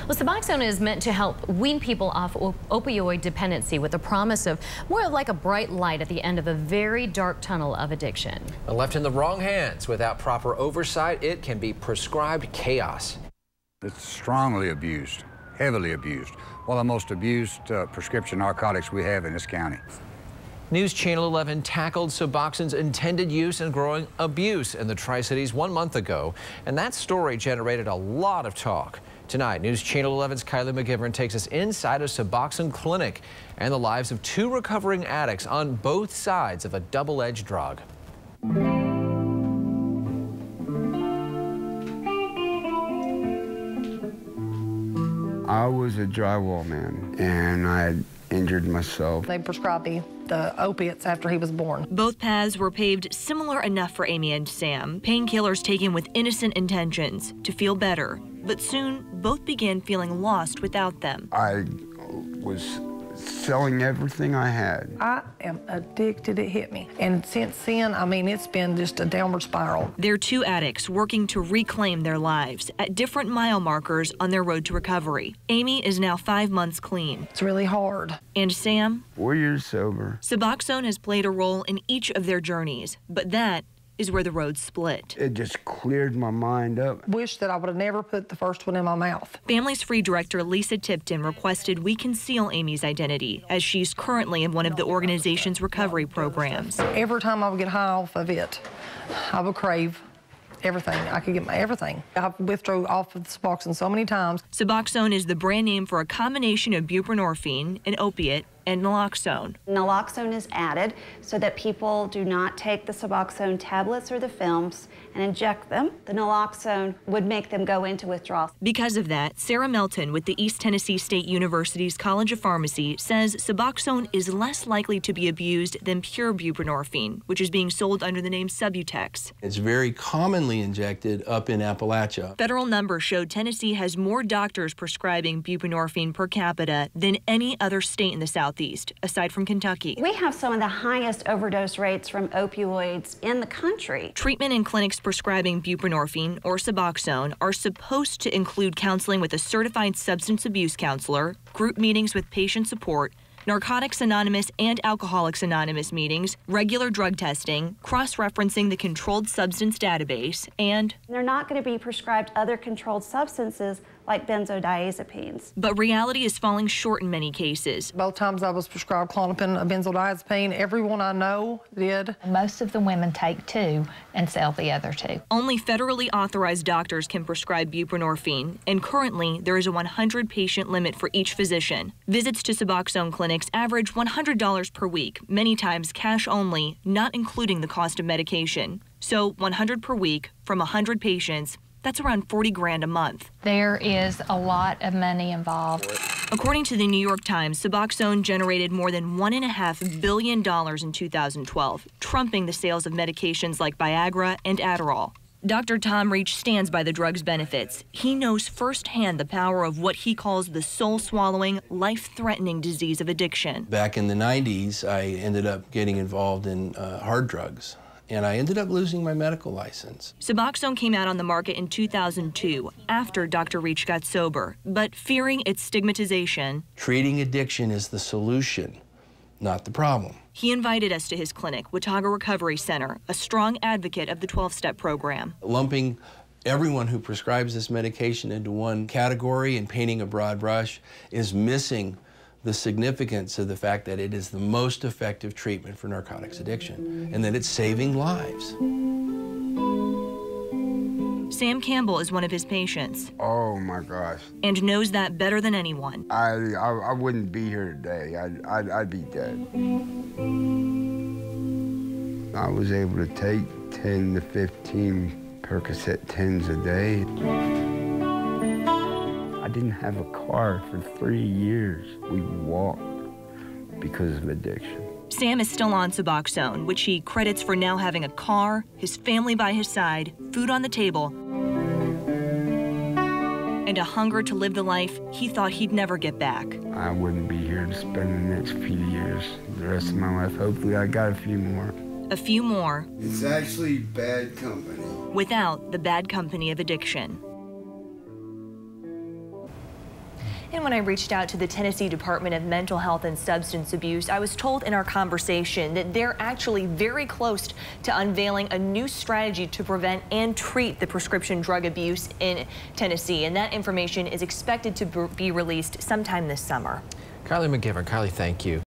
Well, Suboxone is meant to help wean people off opioid dependency with the promise of more like a bright light at the end of a very dark tunnel of addiction. Left in the wrong hands without proper oversight, it can be prescribed chaos. It's strongly abused, heavily abused. One of the most abused prescription narcotics we have in this county. News Channel 11 tackled Suboxone's intended use and growing abuse in the Tri-Cities 1 month ago, and that story generated a lot of talk. Tonight, News Channel 11's Kylie McGivern takes us inside a Suboxone clinic and the lives of 2 recovering addicts on both sides of a double-edged drug. I was a drywall man, and I had injured myself. They prescribed me the opiates after he was born. Both paths were paved similar enough for Amy and Sam, painkillers taken with innocent intentions to feel better. But soon, both began feeling lost without them. I was selling everything I had. I am addicted, it hit me. And since then, I mean, it's been just a downward spiral. They're 2 addicts working to reclaim their lives at different mile markers on their road to recovery. Amy is now 5 months clean. It's really hard. And Sam? 4 years sober. Suboxone has played a role in each of their journeys, but that is where the roads split. It just cleared my mind up. Wish that I would have never put the first one in my mouth. Families Free Director Lisa Tipton requested we conceal Amy's identity, as she's currently in one of the organization's recovery programs. Every time I would get high off of it, I would crave everything. I could get everything. I've withdrew off of the Suboxone so many times. Suboxone is the brand name for a combination of buprenorphine, an opiate, and naloxone. Naloxone is added so that people do not take the Suboxone tablets or the films and inject them. The naloxone would make them go into withdrawal. Because of that, Sarah Melton with the East Tennessee State University's College of Pharmacy says Suboxone is less likely to be abused than pure buprenorphine, which is being sold under the name Subutex. It's very commonly injected up in Appalachia. Federal numbers showed Tennessee has more doctors prescribing buprenorphine per capita than any other state in the Southeast, aside from Kentucky. We have some of the highest overdose rates from opioids in the country. Treatment in clinics prescribing buprenorphine or Suboxone are supposed to include counseling with a certified substance abuse counselor, group meetings with patient support, Narcotics Anonymous and Alcoholics Anonymous meetings, regular drug testing, cross-referencing the controlled substance database, and they're not going to be prescribed other controlled substances like benzodiazepines. But reality is falling short in many cases. Both times I was prescribed Klonopin, a benzodiazepine. Everyone I know did. Most of the women take 2 and sell the other 2. Only federally authorized doctors can prescribe buprenorphine, and currently there is a 100-patient limit for each physician. Visits to Suboxone clinics average $100 per week, many times cash only, not including the cost of medication. So $100 per week from 100 patients, that's around $40 grand a month. There is a lot of money involved. According to the New York Times, Suboxone generated more than $1.5 billion in 2012, trumping the sales of medications like Viagra and Adderall. Dr. Tom Reach stands by the drug's benefits. He knows firsthand the power of what he calls the soul-swallowing, life-threatening disease of addiction. Back in the 90s, I ended up getting involved in hard drugs, and I ended up losing my medical license. Suboxone came out on the market in 2002, after Dr. Reach got sober, but fearing its stigmatization, Treating addiction is the solution, not the problem. He invited us to his clinic, Watauga Recovery Center, a strong advocate of the 12-step program. Lumping everyone who prescribes this medication into one category and painting a broad brush is missing the significance of the fact that it is the most effective treatment for narcotics addiction and that it's saving lives. Sam Campbell is one of his patients. Oh my gosh. And knows that better than anyone. I wouldn't be here today. I'd be dead. I was able to take 10 to 15 Percocet 10s a day. I didn't have a car for 3 years. We walked because of addiction. Sam is still on Suboxone, which he credits for now having a car, his family by his side, food on the table, and a hunger to live the life he thought he'd never get back. I wouldn't be here to spend the next few years, the rest of my life. Hopefully I got a few more. A few more. It's actually bad company. Without the bad company of addiction. And when I reached out to the Tennessee Department of Mental Health and Substance Abuse, I was told in our conversation that they're actually very close to unveiling a new strategy to prevent and treat the prescription drug abuse in Tennessee. And that information is expected to be released sometime this summer. Kylie McGivern. Kylie, thank you.